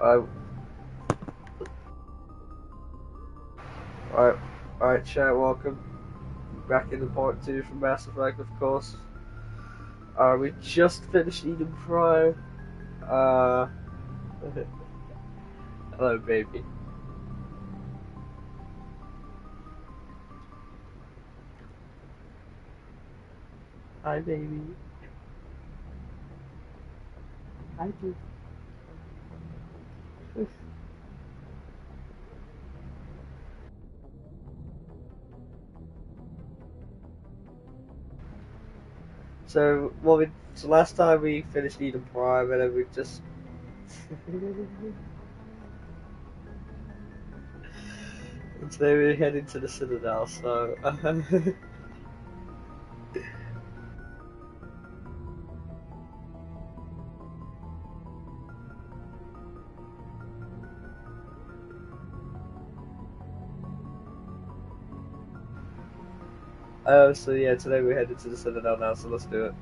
Alright, alright, alright, chat, welcome. Back into part 2 from Mass Effect, of course. We just finished Eden Prime. Hello, baby. Hi, baby. Hi, dude. So, so last time we finished Eden Prime, and then we just. And today we're heading to the Citadel, so. So yeah, today we're headed to the Citadel now, so let's do it.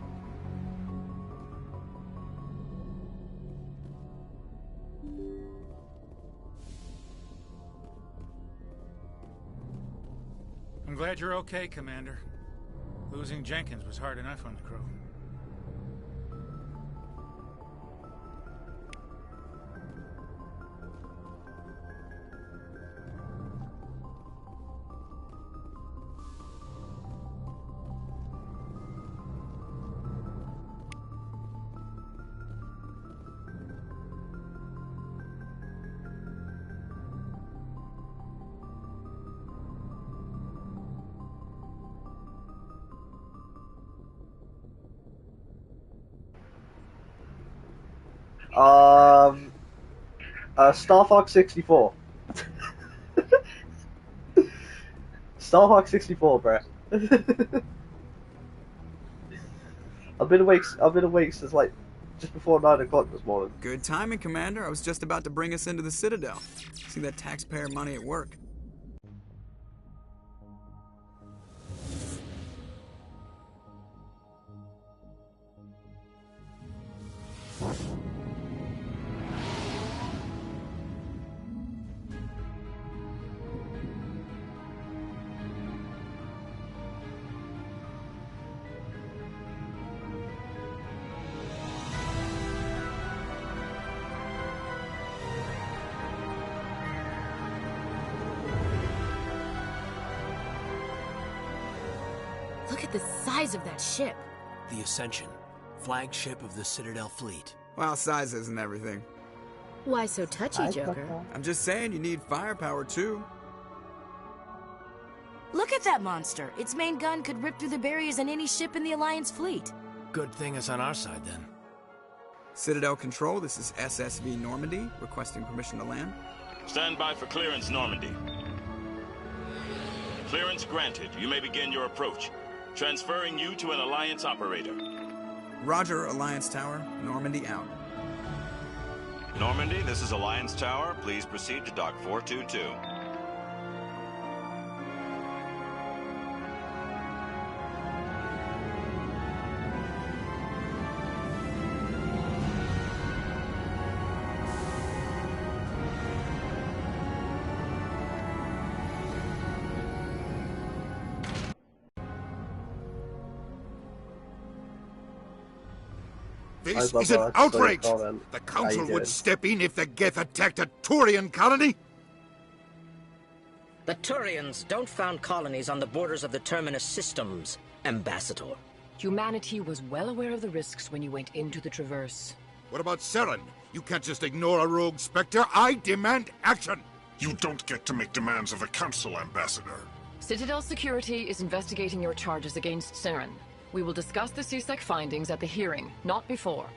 I'm glad you're okay, Commander. Losing Jenkins was hard enough on the crew. Star Fox 64. Star Fox 64, bruh. I've been awake since like just before 9 o'clock this morning. Good timing, Commander. I was just about to bring us into the Citadel. See that taxpayer money at work. Look at the size of that ship. The Ascension, flagship of the Citadel fleet. Well, size isn't everything. Why so touchy, Joker? I'm just saying you need firepower, too. Look at that monster. Its main gun could rip through the barriers in any ship in the Alliance fleet. Good thing it's on our side, then. Citadel Control, this is SSV Normandy, requesting permission to land. Stand by for clearance, Normandy. Clearance granted. You may begin your approach. Transferring you to an Alliance operator. Roger, Alliance Tower. Normandy out. Normandy, this is Alliance Tower. Please proceed to Dock 422. This is an outrage! The Council would step in if the Geth attacked a Turian colony! The Turians don't found colonies on the borders of the Terminus systems, Ambassador. Humanity was well aware of the risks when you went into the Traverse. What about Saren? You can't just ignore a rogue Spectre. I demand action! You don't get to make demands of the Council, Ambassador. Citadel Security is investigating your charges against Saren. We will discuss the CSEC findings at the hearing, not before.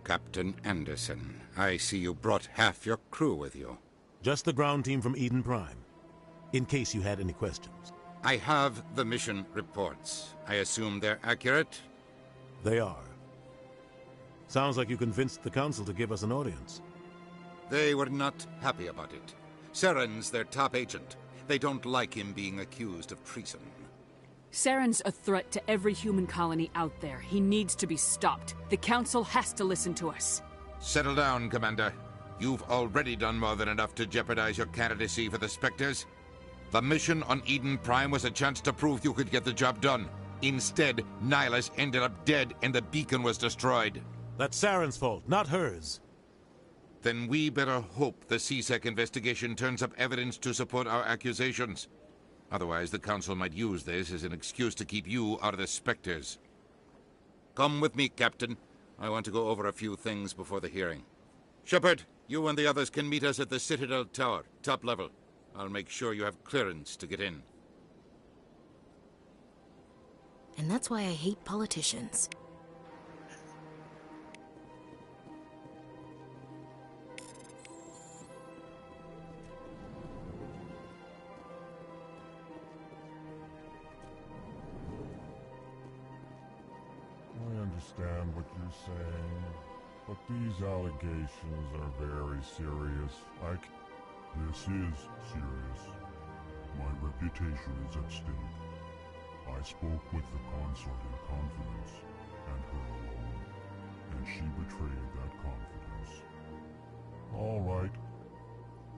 Captain Anderson, I see you brought half your crew with you. Just the ground team from Eden Prime, in case you had any questions. I have the mission reports. I assume they're accurate? They are. Sounds like you convinced the Council to give us an audience. They were not happy about it. Saren's their top agent. They don't like him being accused of treason. Saren's a threat to every human colony out there. He needs to be stopped. The Council has to listen to us. Settle down, Commander. You've already done more than enough to jeopardize your candidacy for the Spectres. The mission on Eden Prime was a chance to prove you could get the job done. Instead, Nihilus ended up dead and the beacon was destroyed. That's Saren's fault, not hers. Then we better hope the C-Sec investigation turns up evidence to support our accusations. Otherwise, the Council might use this as an excuse to keep you out of the Spectres. Come with me, Captain. I want to go over a few things before the hearing. Shepard, you and the others can meet us at the Citadel Tower, top level. I'll make sure you have clearance to get in. And that's why I hate politicians. I understand what you're saying, but these allegations are very serious. This is serious. My reputation is at stake. I spoke with the consort in confidence, and her alone, and she betrayed that confidence. All right.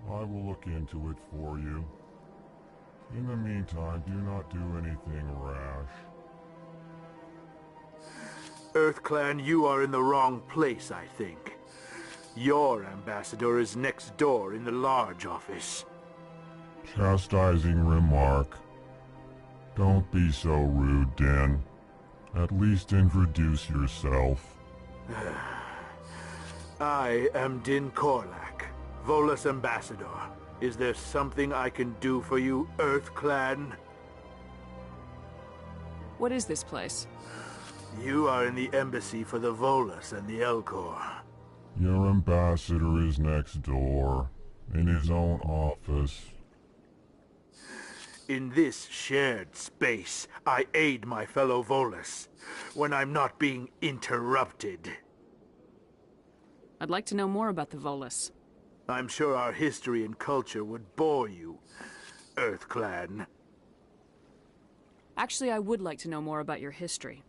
I will look into it for you. In the meantime, do not do anything rash. EarthClan, you are in the wrong place, I think. Your ambassador is next door in the large office. Chastising remark. Don't be so rude, Din. At least introduce yourself. I am Din Korlak, Volus ambassador. Is there something I can do for you, EarthClan? What is this place? You are in the embassy for the Volus and the Elcor. Your ambassador is next door, in his own office. In this shared space, I aid my fellow Volus, when I'm not being interrupted. I'd like to know more about the Volus. I'm sure our history and culture would bore you, EarthClan. Actually, I would like to know more about your history.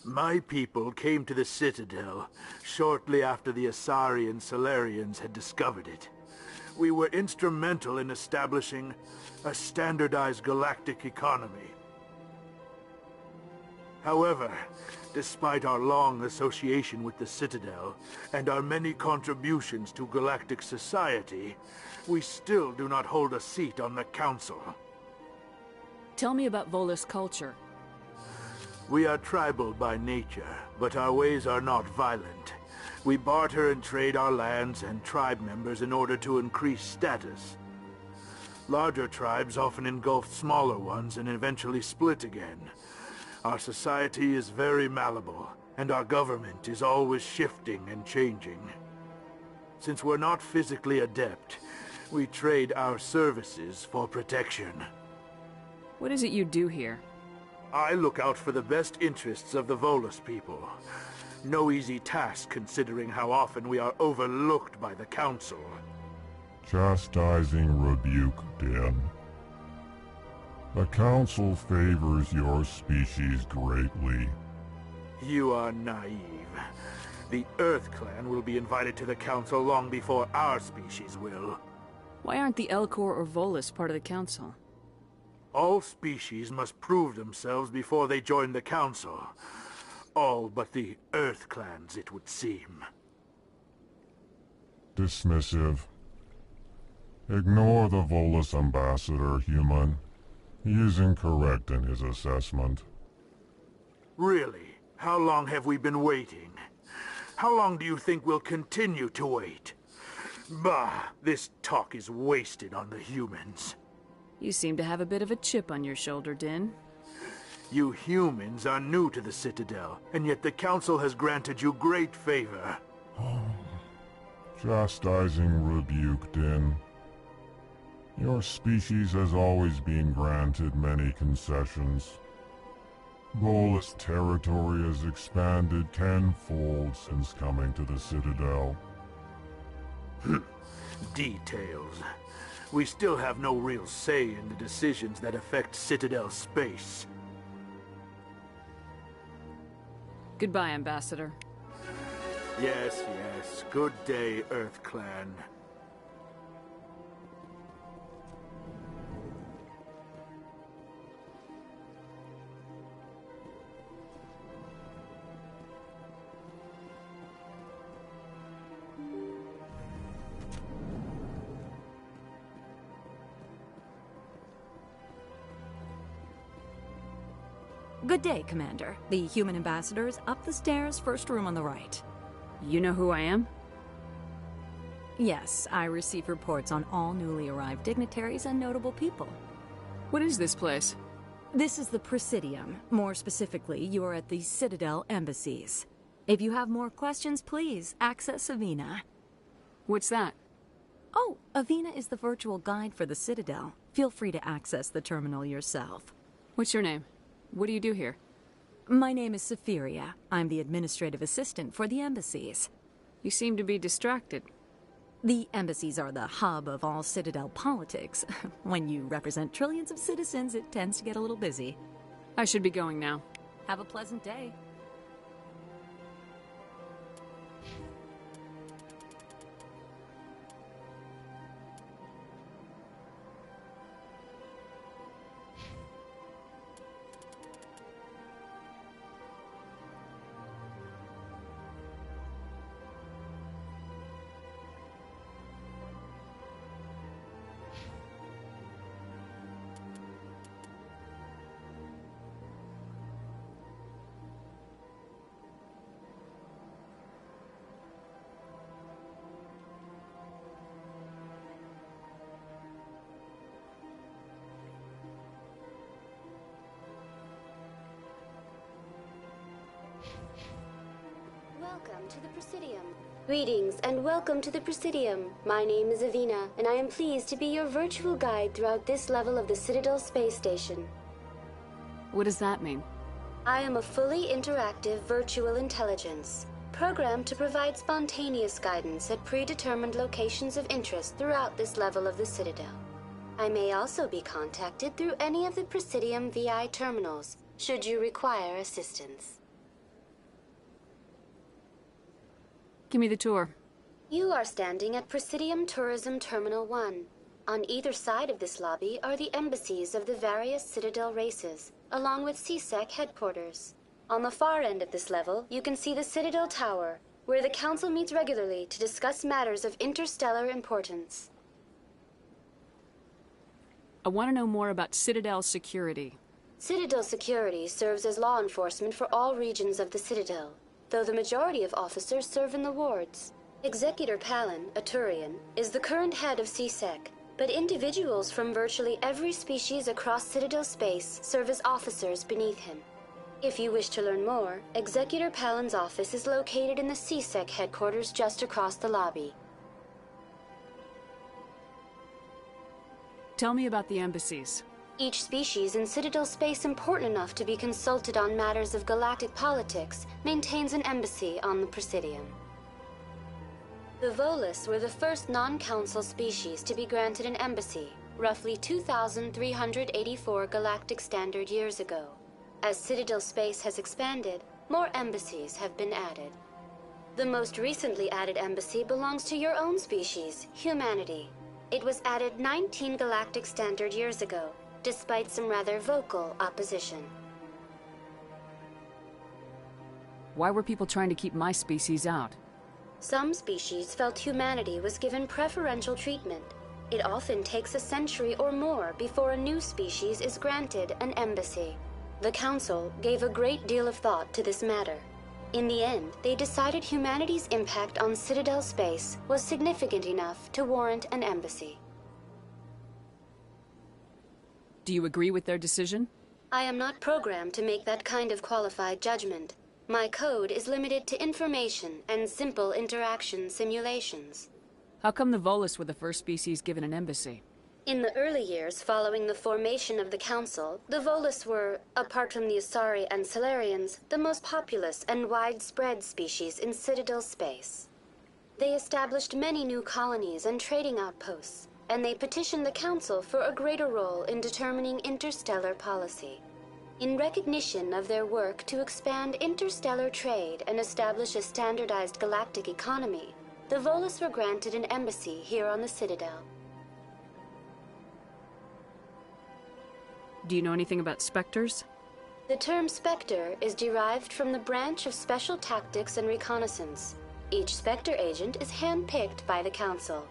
My people came to the Citadel shortly after the Asari and Salarians had discovered it. We were instrumental in establishing a standardized galactic economy. However, despite our long association with the Citadel and our many contributions to galactic society, we still do not hold a seat on the Council. Tell me about Volus culture. We are tribal by nature, but our ways are not violent. We barter and trade our lands and tribe members in order to increase status. Larger tribes often engulf smaller ones and eventually split again. Our society is very malleable, and our government is always shifting and changing. Since we're not physically adept, we trade our services for protection. What is it you do here? I look out for the best interests of the Volus people. No easy task considering how often we are overlooked by the Council. Chastising rebuke, Din. The Council favors your species greatly. You are naive. The EarthClan will be invited to the Council long before our species will. Why aren't the Elcor or Volus part of the Council? All species must prove themselves before they join the Council. All but the EarthClans, it would seem. Dismissive. Ignore the Volus ambassador, human. He is incorrect in his assessment. Really? How long have we been waiting? How long do you think we'll continue to wait? Bah, this talk is wasted on the humans. You seem to have a bit of a chip on your shoulder, Din. You humans are new to the Citadel, and yet the Council has granted you great favor. Chastising rebuke, Din. Your species has always been granted many concessions. Volus territory has expanded tenfold since coming to the Citadel. Details. We still have no real say in the decisions that affect Citadel space. Goodbye, Ambassador. Yes, yes. Good day, Earth Clan. Good day, Commander. The human ambassador is up the stairs, first room on the right. You know who I am? Yes, I receive reports on all newly arrived dignitaries and notable people. What is this place? This is the Presidium. More specifically, you are at the Citadel embassies. If you have more questions, please access Avina. What's that? Oh, Avina is the virtual guide for the Citadel. Feel free to access the terminal yourself. What's your name? What do you do here? My name is Safiria. I'm the administrative assistant for the embassies. You seem to be distracted. The embassies are the hub of all Citadel politics. When you represent trillions of citizens, it tends to get a little busy. I should be going now. Have a pleasant day. Welcome to the Presidium. Greetings and welcome to the Presidium. My name is Avina, and I am pleased to be your virtual guide throughout this level of the Citadel space station. What does that mean? I am a fully interactive virtual intelligence, programmed to provide spontaneous guidance at predetermined locations of interest throughout this level of the Citadel. I may also be contacted through any of the Presidium VI terminals, should you require assistance. Give me the tour. You are standing at Presidium Tourism Terminal 1. On either side of this lobby are the embassies of the various Citadel races, along with CSEC headquarters. On the far end of this level, you can see the Citadel Tower, where the Council meets regularly to discuss matters of interstellar importance. I want to know more about Citadel security. Citadel security serves as law enforcement for all regions of the Citadel, though the majority of officers serve in the wards. Executor Palin, a Turian, is the current head of CSEC, but individuals from virtually every species across Citadel space serve as officers beneath him. If you wish to learn more, Executor Palin's office is located in the CSEC headquarters just across the lobby. Tell me about the embassies. Each species in Citadel space important enough to be consulted on matters of galactic politics maintains an embassy on the Presidium. The Volus were the first non-council species to be granted an embassy, roughly 2,384 galactic standard years ago. As Citadel space has expanded, more embassies have been added. The most recently added embassy belongs to your own species, humanity. It was added 19 galactic standard years ago, despite some rather vocal opposition. Why were people trying to keep my species out? Some species felt humanity was given preferential treatment. It often takes a century or more before a new species is granted an embassy. The Council gave a great deal of thought to this matter. In the end, they decided humanity's impact on Citadel space was significant enough to warrant an embassy. Do you agree with their decision? I am not programmed to make that kind of qualified judgment. My code is limited to information and simple interaction simulations. How come the Volus were the first species given an embassy? In the early years following the formation of the Council, the Volus were, apart from the Asari and Salarians, the most populous and widespread species in Citadel space. They established many new colonies and trading outposts, and they petitioned the Council for a greater role in determining interstellar policy. In recognition of their work to expand interstellar trade and establish a standardized galactic economy, the Volus were granted an embassy here on the Citadel. Do you know anything about Spectres? The term Spectre is derived from the branch of Special Tactics and Reconnaissance. Each Spectre agent is handpicked by the Council.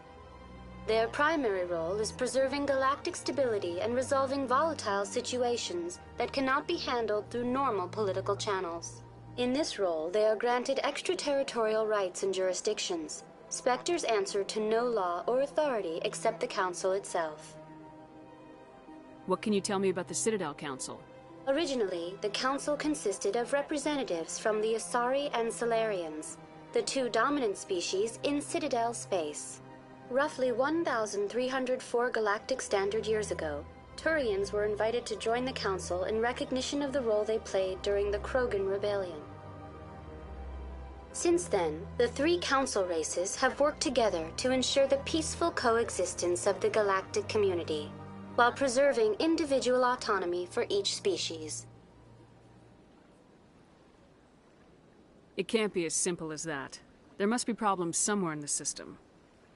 Their primary role is preserving galactic stability and resolving volatile situations that cannot be handled through normal political channels. In this role, they are granted extraterritorial rights and jurisdictions. Spectres answer to no law or authority except the Council itself. What can you tell me about the Citadel Council? Originally, the Council consisted of representatives from the Asari and Solarians, the two dominant species in Citadel space. Roughly 1,304 galactic standard years ago, Turians were invited to join the Council in recognition of the role they played during the Krogan Rebellion. Since then, the three Council races have worked together to ensure the peaceful coexistence of the galactic community, while preserving individual autonomy for each species. It can't be as simple as that. There must be problems somewhere in the system.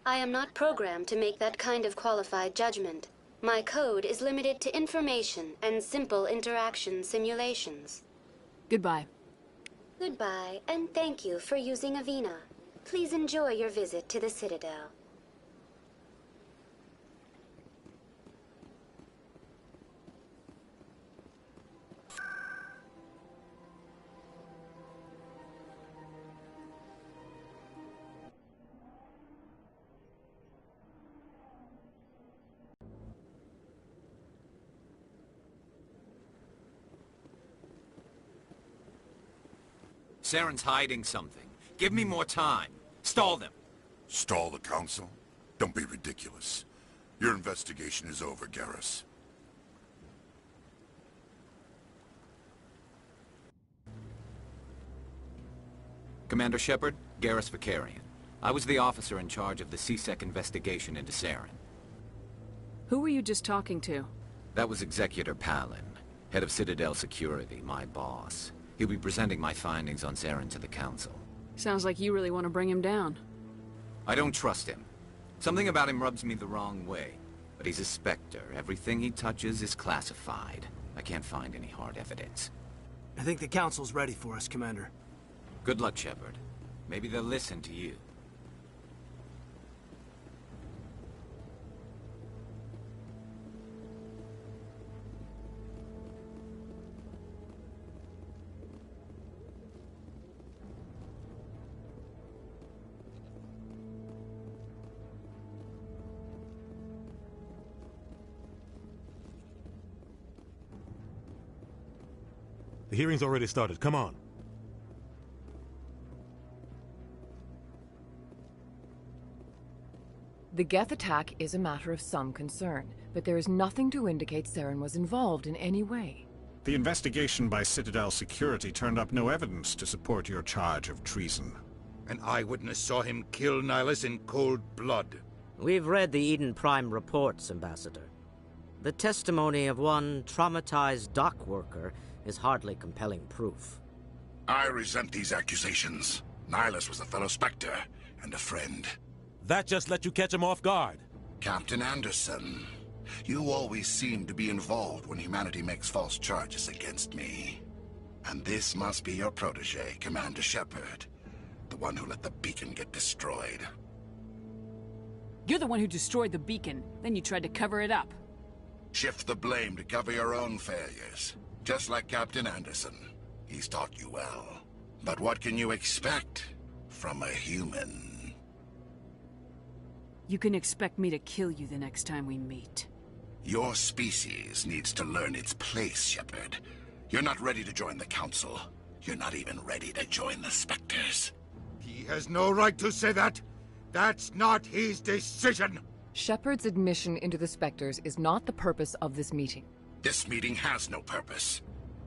I am not programmed to make that kind of qualified judgment. My code is limited to information and simple interaction simulations. Goodbye. Goodbye, and thank you for using Avina. Please enjoy your visit to the Citadel. Saren's hiding something. Give me more time. Stall them. Stall the Council? Don't be ridiculous. Your investigation is over, Garrus. Commander Shepard, Garrus Vakarian. I was the officer in charge of the C-Sec investigation into Saren. Who were you just talking to? That was Executor Palin, head of Citadel Security, my boss. He'll be presenting my findings on Saren to the Council. Sounds like you really want to bring him down. I don't trust him. Something about him rubs me the wrong way. But he's a Spectre. Everything he touches is classified. I can't find any hard evidence. I think the Council's ready for us, Commander. Good luck, Shepard. Maybe they'll listen to you. The hearing's already started. Come on. The Geth attack is a matter of some concern, but there is nothing to indicate Saren was involved in any way. The investigation by Citadel Security turned up no evidence to support your charge of treason. An eyewitness saw him kill Nihilus in cold blood. We've read the Eden Prime reports, Ambassador. The testimony of one traumatized dock worker is hardly compelling proof. I resent these accusations. Nihilus was a fellow Spectre and a friend. That just let you catch him off guard. Captain Anderson, you always seem to be involved when humanity makes false charges against me. And this must be your protege, Commander Shepard, the one who let the beacon get destroyed. You're the one who destroyed the beacon, then you tried to cover it up. Shift the blame to cover your own failures. Just like Captain Anderson. He's taught you well. But what can you expect from a human? You can expect me to kill you the next time we meet. Your species needs to learn its place, Shepard. You're not ready to join the Council. You're not even ready to join the Spectres. He has no right to say that. That's not his decision. Shepard's admission into the Spectres is not the purpose of this meeting. This meeting has no purpose.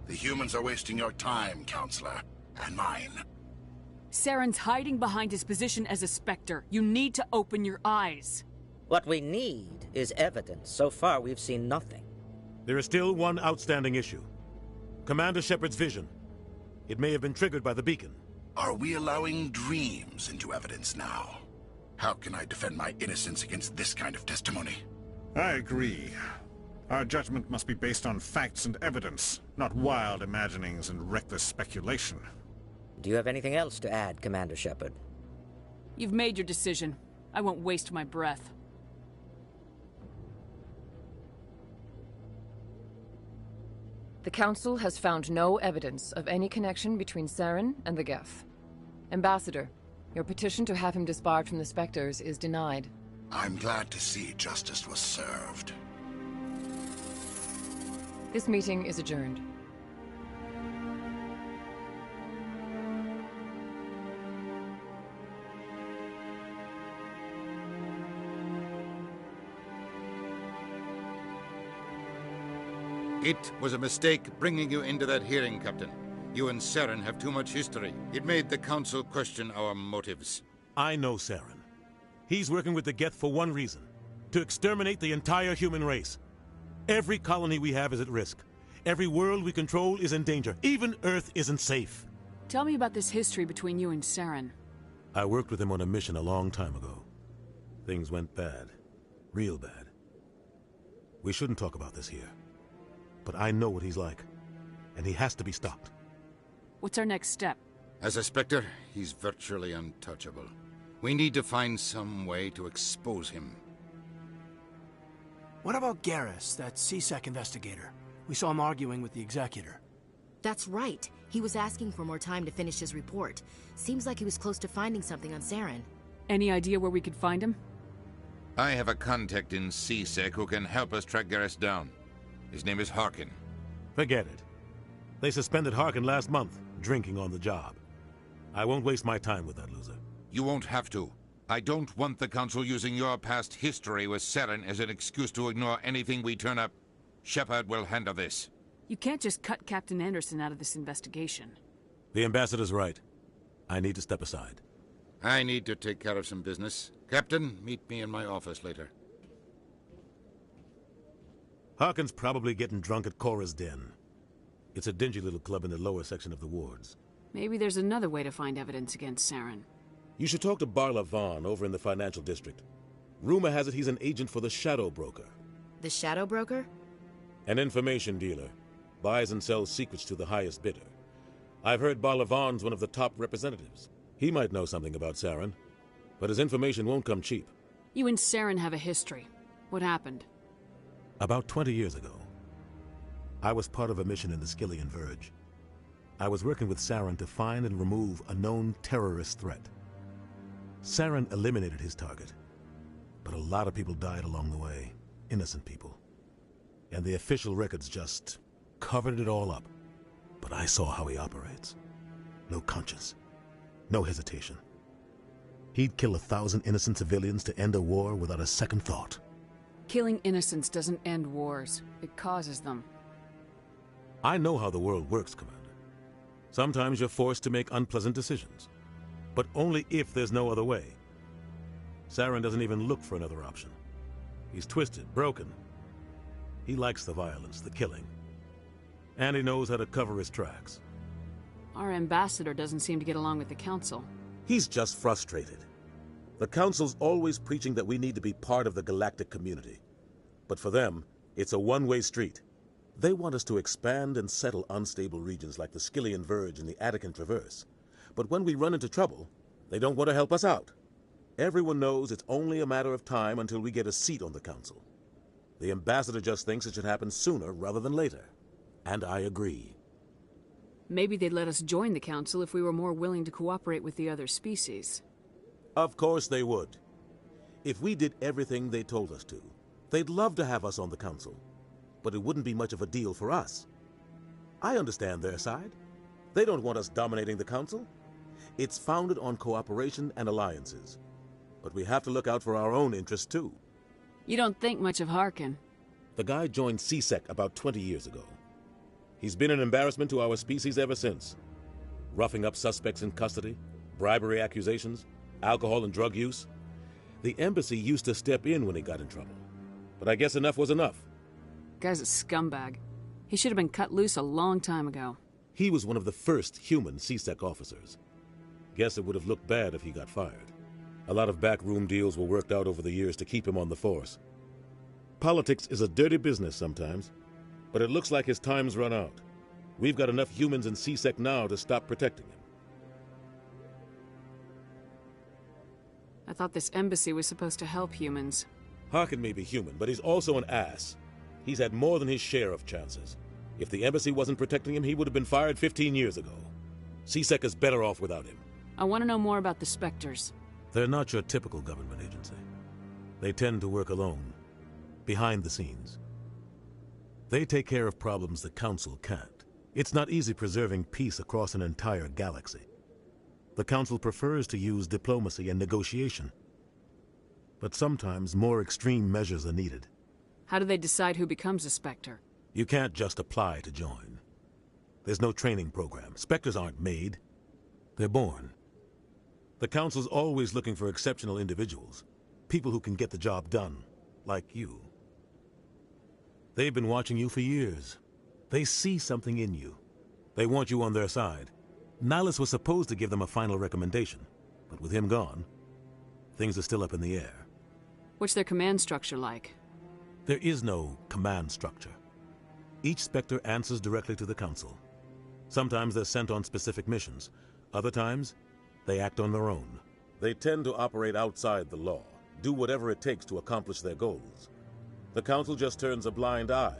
The humans are wasting your time, Counselor, and mine. Saren's hiding behind his position as a Spectre. You need to open your eyes. What we need is evidence. So far, we've seen nothing. There is still one outstanding issue. Commander Shepard's vision. It may have been triggered by the beacon. Are we allowing dreams into evidence now? How can I defend my innocence against this kind of testimony? I agree. Our judgment must be based on facts and evidence, not wild imaginings and reckless speculation. Do you have anything else to add, Commander Shepard? You've made your decision. I won't waste my breath. The Council has found no evidence of any connection between Saren and the Geth. Ambassador, your petition to have him disbarred from the Spectres is denied. I'm glad to see justice was served. This meeting is adjourned. It was a mistake bringing you into that hearing, Captain. You and Saren have too much history. It made the Council question our motives. I know Saren. He's working with the Geth for one reason. To exterminate the entire human race. Every colony we have is at risk. Every world we control is in danger. Even Earth isn't safe. Tell me about this history between you and Saren. I worked with him on a mission a long time ago. Things went bad. Real bad. We shouldn't talk about this here. But I know what he's like. And he has to be stopped. What's our next step? As a Spectre, he's virtually untouchable. We need to find some way to expose him. What about Garrus, that CSEC investigator? We saw him arguing with the Executor. That's right. He was asking for more time to finish his report. Seems like he was close to finding something on Saren. Any idea where we could find him? I have a contact in CSEC who can help us track Garrus down. His name is Harkin. Forget it. They suspended Harkin last month, drinking on the job. I won't waste my time with that loser. You won't have to. I don't want the Council using your past history with Saren as an excuse to ignore anything we turn up. Shepard will handle this. You can't just cut Captain Anderson out of this investigation. The Ambassador's right. I need to step aside. I need to take care of some business. Captain, meet me in my office later. Harkin's probably getting drunk at Cora's Den. It's a dingy little club in the lower section of the wards. Maybe there's another way to find evidence against Saren. You should talk to Barla Vaughn over in the financial district. Rumor has it he's an agent for the Shadow Broker. The Shadow Broker? An information dealer. Buys and sells secrets to the highest bidder. I've heard Barla Vaughn's one of the top representatives. He might know something about Saren, but his information won't come cheap. You and Saren have a history. What happened? About 20 years ago, I was part of a mission in the Skillian Verge. I was working with Saren to find and remove a known terrorist threat. Saren eliminated his target, but a lot of people died along the way, innocent people. And the official records just covered it all up. But I saw how he operates. No conscience, no hesitation. He'd kill 1,000 innocent civilians to end a war without a second thought. Killing innocents doesn't end wars. It causes them. I know how the world works, Commander. Sometimes you're forced to make unpleasant decisions, but only if there's no other way. Saren doesn't even look for another option. He's twisted, broken. He likes the violence, the killing. And he knows how to cover his tracks. Our ambassador doesn't seem to get along with the Council. He's just frustrated. The Council's always preaching that we need to be part of the galactic community. But for them, it's a one-way street. They want us to expand and settle unstable regions like the Skillian Verge and the Attican Traverse. But when we run into trouble, they don't want to help us out. Everyone knows it's only a matter of time until we get a seat on the Council. The Ambassador just thinks it should happen sooner rather than later. And I agree. Maybe they'd let us join the Council if we were more willing to cooperate with the other species. Of course they would. If we did everything they told us to, they'd love to have us on the Council. But it wouldn't be much of a deal for us. I understand their side. They don't want us dominating the Council. It's founded on cooperation and alliances. But we have to look out for our own interests, too. You don't think much of Harkin. The guy joined CSEC about 20 years ago. He's been an embarrassment to our species ever since. Roughing up suspects in custody, bribery accusations, alcohol and drug use. The embassy used to step in when he got in trouble. But I guess enough was enough. Guy's a scumbag. He should have been cut loose a long time ago. He was one of the first human C-Sec officers. Guess it would have looked bad if he got fired. A lot of backroom deals were worked out over the years to keep him on the force. Politics is a dirty business sometimes, but it looks like his time's run out. We've got enough humans in C-Sec now to stop protecting him. I thought this embassy was supposed to help humans. Harkin may be human, but he's also an ass. He's had more than his share of chances. If the embassy wasn't protecting him, he would have been fired 15 years ago. C-Sec is better off without him. I want to know more about the Spectres. They're not your typical government agency. They tend to work alone, behind the scenes. They take care of problems the Council can't. It's not easy preserving peace across an entire galaxy. The Council prefers to use diplomacy and negotiation. But sometimes more extreme measures are needed. How do they decide who becomes a Spectre? You can't just apply to join. There's no training program. Spectres aren't made. They're born. The Council's always looking for exceptional individuals. People who can get the job done, like you. They've been watching you for years. They see something in you. They want you on their side. Nihilus was supposed to give them a final recommendation, but with him gone, things are still up in the air. What's their command structure like? There is no command structure. Each Spectre answers directly to the Council. Sometimes they're sent on specific missions. Other times, they act on their own. They tend to operate outside the law, do whatever it takes to accomplish their goals. The Council just turns a blind eye.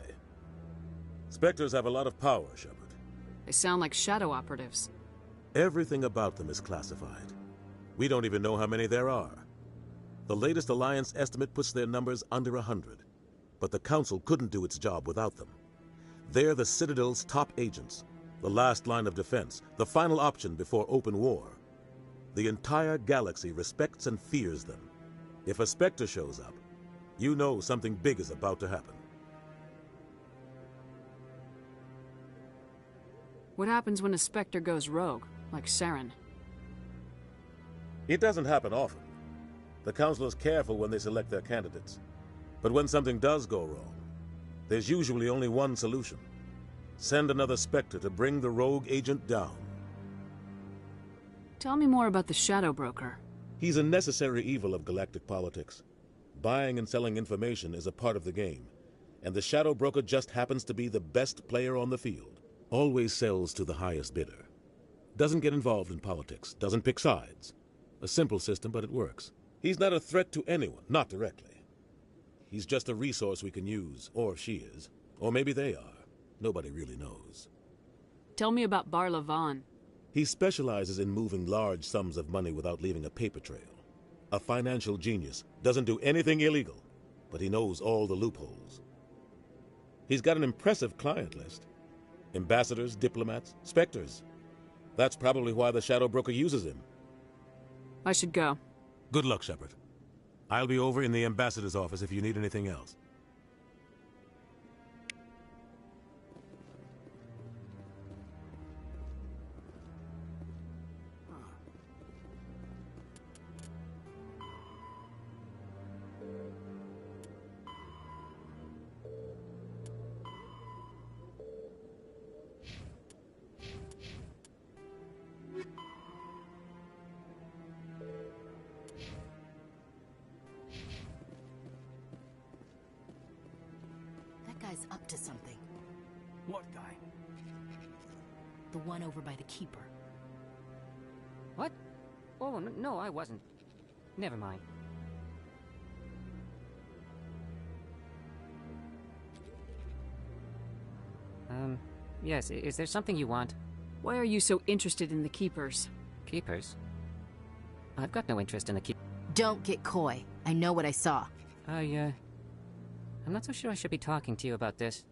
Spectres have a lot of power, Shepard. They sound like shadow operatives. Everything about them is classified. We don't even know how many there are. The latest Alliance estimate puts their numbers under 100. But the Council couldn't do its job without them. They're the Citadel's top agents, the last line of defense, the final option before open war. The entire galaxy respects and fears them. If a Spectre shows up, you know something big is about to happen. What happens when a Spectre goes rogue, like Saren? It doesn't happen often. The Council is careful when they select their candidates. But when something does go wrong, there's usually only one solution. Send another Spectre to bring the rogue agent down. Tell me more about the Shadow Broker. He's a necessary evil of galactic politics. Buying and selling information is a part of the game, and the Shadow Broker just happens to be the best player on the field. Always sells to the highest bidder. Doesn't get involved in politics, doesn't pick sides. A simple system, but it works. He's not a threat to anyone, not directly. He's just a resource we can use, or she is. Or maybe they are. Nobody really knows. Tell me about Barla Von. He specializes in moving large sums of money without leaving a paper trail. A financial genius, doesn't do anything illegal, but he knows all the loopholes. He's got an impressive client list. Ambassadors, diplomats, Spectres. That's probably why the Shadow Broker uses him. I should go. Good luck, Shepard. I'll be over in the ambassador's office if you need anything else. Guy's up to something. What guy? The one over by the Keeper. What? Oh, no, I wasn't. Never mind. Yes, is there something you want? Why are you so interested in the Keepers? Keepers? I've got no interest in the Keepers. Don't get coy. I know what I saw. I'm not so sure I should be talking to you about this.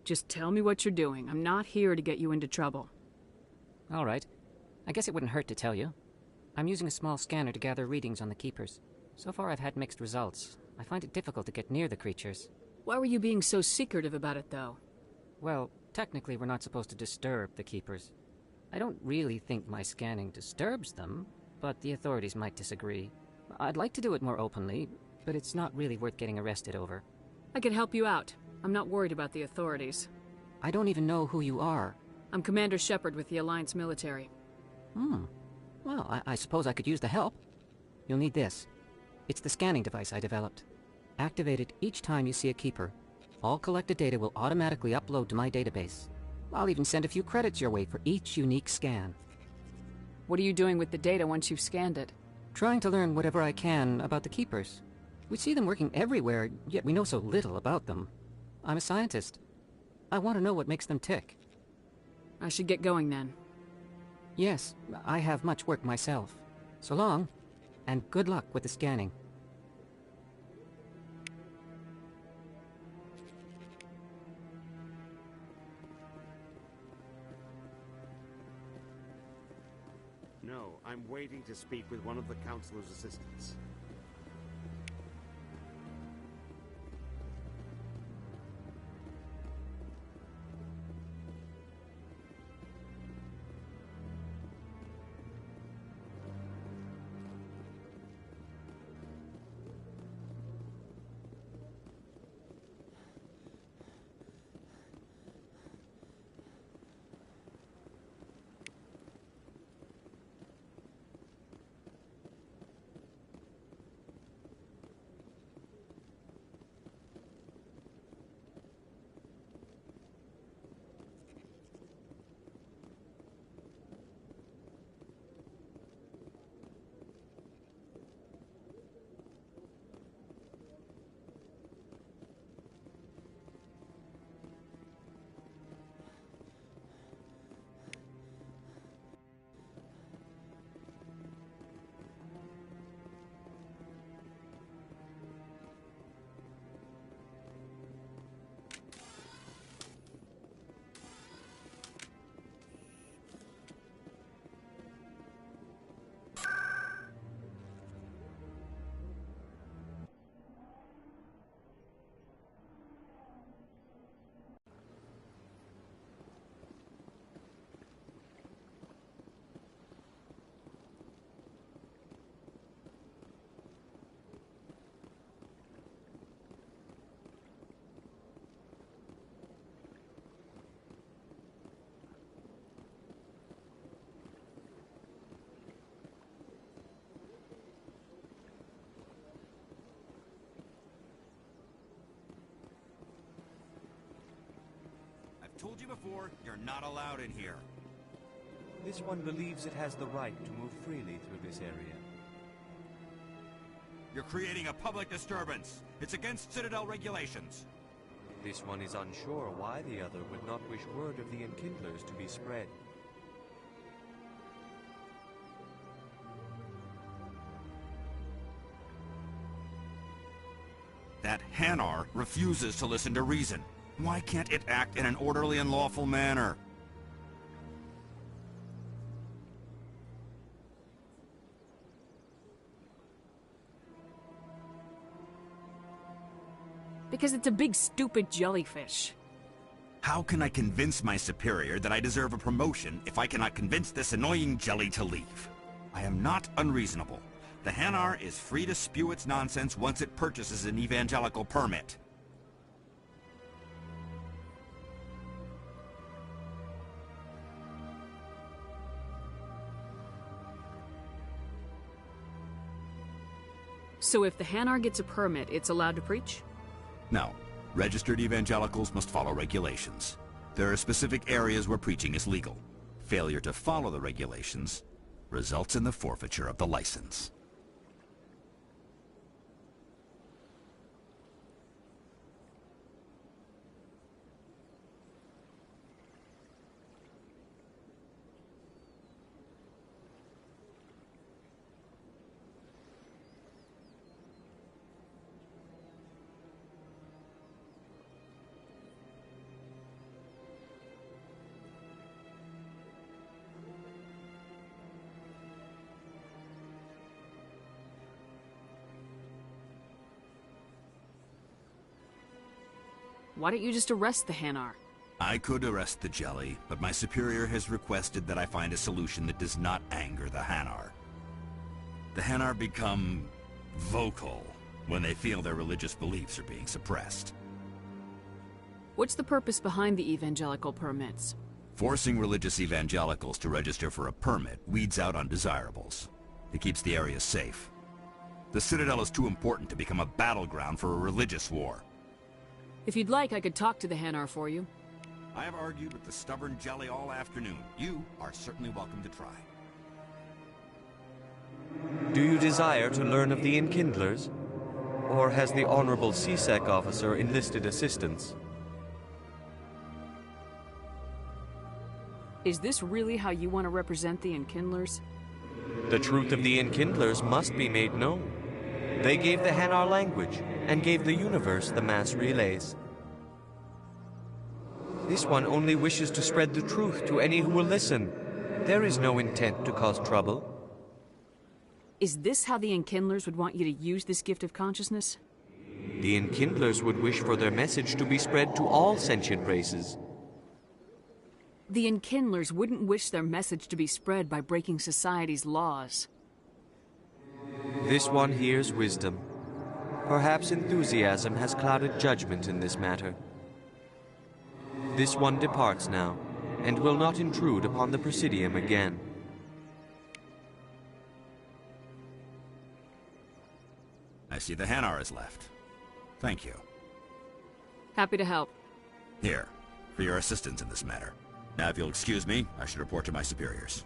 Just tell me what you're doing. I'm not here to get you into trouble. All right. I guess it wouldn't hurt to tell you. I'm using a small scanner to gather readings on the Keepers. So far I've had mixed results. I find it difficult to get near the creatures. Why were you being so secretive about it, though? Well, technically we're not supposed to disturb the Keepers. I don't really think my scanning disturbs them, but the authorities might disagree. I'd like to do it more openly, but it's not really worth getting arrested over. I can help you out. I'm not worried about the authorities. I don't even know who you are. I'm Commander Shepard with the Alliance military. Well, I suppose I could use the help. You'll need this. It's the scanning device I developed. Activate it each time you see a Keeper. All collected data will automatically upload to my database. I'll even send a few credits your way for each unique scan. What are you doing with the data once you've scanned it? Trying to learn whatever I can about the Keepers. We see them working everywhere, yet we know so little about them. I'm a scientist. I want to know what makes them tick. I should get going then. Yes, I have much work myself. So long, and good luck with the scanning. No, I'm waiting to speak with one of the Councilor's assistants. Told you before, you're not allowed in here. This one believes it has the right to move freely through this area. You're creating a public disturbance. It's against Citadel regulations. This one is unsure why the other would not wish word of the Enkindlers to be spread. That Hanar refuses to listen to reason. Why can't it act in an orderly and lawful manner? Because it's a big stupid jellyfish. How can I convince my superior that I deserve a promotion if I cannot convince this annoying jelly to leave? I am not unreasonable. The Hanar is free to spew its nonsense once it purchases an evangelical permit. So if the Hanar gets a permit, it's allowed to preach? No. Registered evangelicals must follow regulations. There are specific areas where preaching is legal. Failure to follow the regulations results in the forfeiture of the license. Why don't you just arrest the Hanar? I could arrest the jelly, but my superior has requested that I find a solution that does not anger the Hanar. The Hanar become vocal when they feel their religious beliefs are being suppressed. What's the purpose behind the evangelical permits? Forcing religious evangelicals to register for a permit weeds out undesirables. It keeps the area safe. The Citadel is too important to become a battleground for a religious war. If you'd like, I could talk to the Hanar for you. I have argued with the stubborn jelly all afternoon. You are certainly welcome to try. Do you desire to learn of the Enkindlers? Or has the Honorable C-Sec officer enlisted assistance? Is this really how you want to represent the Enkindlers? The truth of the Enkindlers must be made known. They gave the Hanar language, and gave the universe the mass relays. This one only wishes to spread the truth to any who will listen. There is no intent to cause trouble. Is this how the Enkindlers would want you to use this gift of consciousness? The Enkindlers would wish for their message to be spread to all sentient races. The Enkindlers wouldn't wish their message to be spread by breaking society's laws. This one hears wisdom. Perhaps enthusiasm has clouded judgment in this matter. This one departs now, and will not intrude upon the Presidium again. I see the Hanar is left. Thank you. Happy to help. Here, for your assistance in this matter. Now, if you'll excuse me, I should report to my superiors.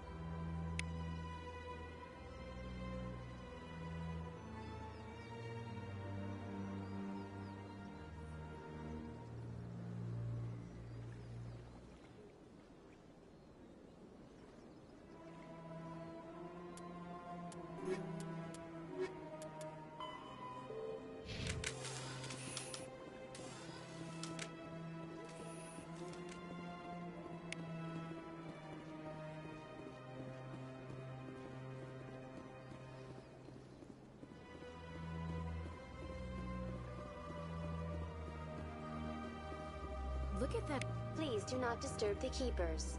Look at that. Please do not disturb the Keepers.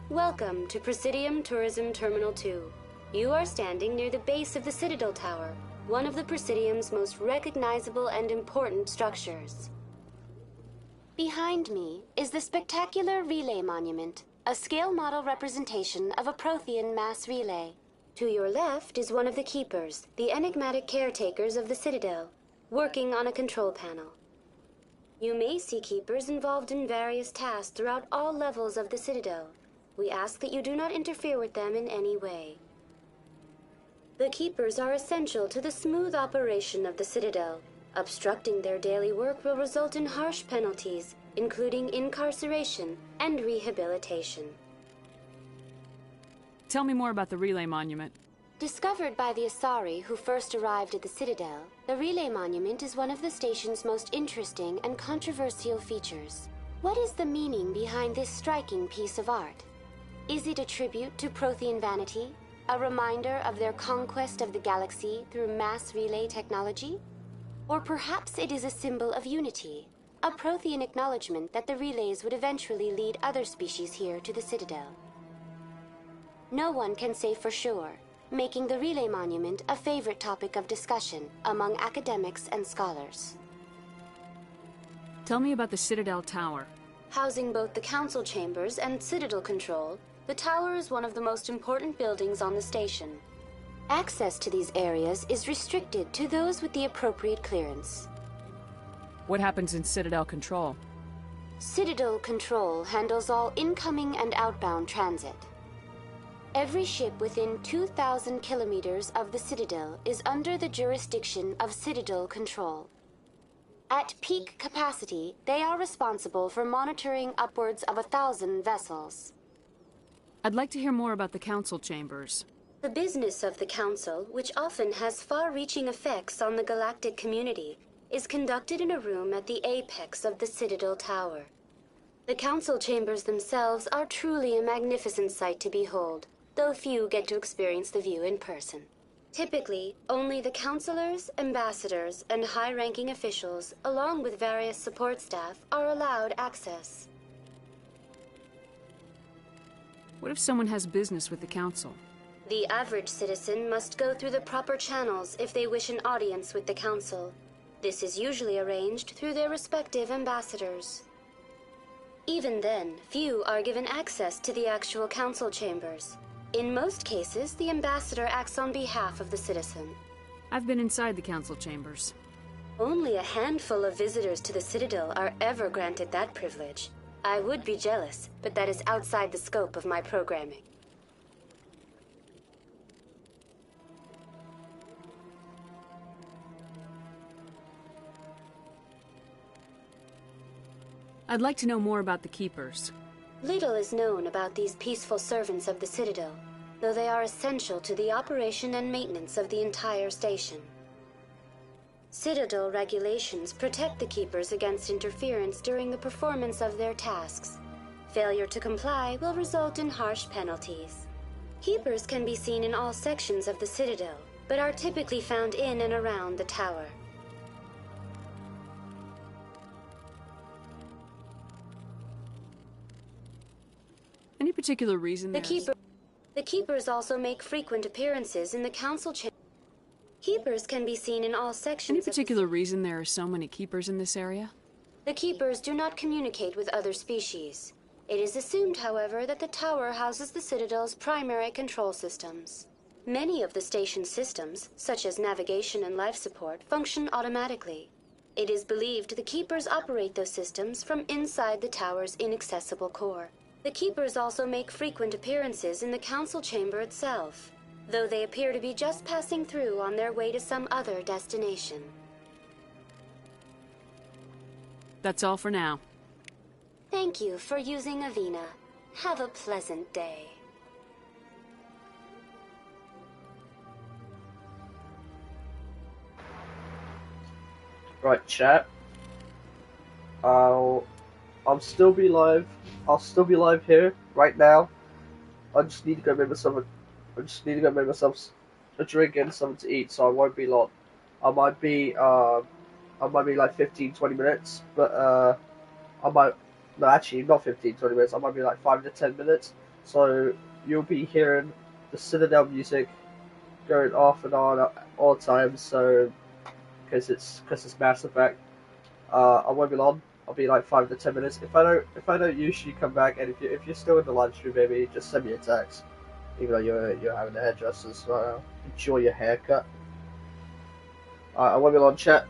Welcome to Presidium Tourism Terminal 2. You are standing near the base of the Citadel Tower, one of the Presidium's most recognizable and important structures. Behind me is the spectacular Relay Monument, a scale model representation of a Prothean mass relay. To your left is one of the Keepers, the enigmatic caretakers of the Citadel, working on a control panel. You may see Keepers involved in various tasks throughout all levels of the Citadel. We ask that you do not interfere with them in any way. The Keepers are essential to the smooth operation of the Citadel. Obstructing their daily work will result in harsh penalties, including incarceration and rehabilitation. Tell me more about the Relay Monument. Discovered by the Asari who first arrived at the Citadel, the Relay Monument is one of the station's most interesting and controversial features. What is the meaning behind this striking piece of art? Is it a tribute to Prothean vanity? A reminder of their conquest of the galaxy through mass relay technology? Or perhaps it is a symbol of unity, a Prothean acknowledgement that the relays would eventually lead other species here to the Citadel. No one can say for sure, making the Relay Monument a favorite topic of discussion among academics and scholars. Tell me about the Citadel Tower. Housing both the Council Chambers and Citadel Control, the tower is one of the most important buildings on the station. Access to these areas is restricted to those with the appropriate clearance. What happens in Citadel Control? Citadel Control handles all incoming and outbound transit. Every ship within 2,000 kilometers of the Citadel is under the jurisdiction of Citadel Control. At peak capacity, they are responsible for monitoring upwards of 1,000 vessels. I'd like to hear more about the Council Chambers. The business of the Council, which often has far-reaching effects on the galactic community, is conducted in a room at the apex of the Citadel Tower. The Council Chambers themselves are truly a magnificent sight to behold, though few get to experience the view in person. Typically, only the councilors, ambassadors, and high-ranking officials, along with various support staff, are allowed access. What if someone has business with the Council? The average citizen must go through the proper channels if they wish an audience with the Council. This is usually arranged through their respective ambassadors. Even then, few are given access to the actual council chambers. In most cases, the ambassador acts on behalf of the citizen. I've been inside the council chambers. Only a handful of visitors to the Citadel are ever granted that privilege. I would be jealous, but that is outside the scope of my programming. I'd like to know more about the Keepers. Little is known about these peaceful servants of the Citadel, though they are essential to the operation and maintenance of the entire station. Citadel regulations protect the Keepers against interference during the performance of their tasks. Failure to comply will result in harsh penalties. Keepers can be seen in all sections of the Citadel, but are typically found in and around the tower. Any particular reason The Keepers also make frequent appearances in the council chamber. Keepers can be seen in all sections. Any particular reason there are so many Keepers in this area? The Keepers do not communicate with other species. It is assumed, however, that the tower houses the Citadel's primary control systems. Many of the station's systems, such as navigation and life support, function automatically. It is believed the Keepers operate those systems from inside the tower's inaccessible core. The Keepers also make frequent appearances in the council chamber itself, though they appear to be just passing through on their way to some other destination. That's all for now. Thank you for using Avina. Have a pleasant day. Right, chat. I'll still be live. I'll still be live here right now. I just need to go make myself a drink and something to eat, so I won't be long. I might be like 15-20 minutes, but no, actually not 15-20 minutes. I might be like 5 to 10 minutes. So you'll be hearing the Citadel music going off and on all the time. So because it's Mass Effect, I won't be long. I'll be like 5 to 10 minutes. If I don't usually come back, and if you're still in the live stream, maybe just send me a text. Even though you're having a hairdresser, so enjoy your haircut. I won't be long, chat.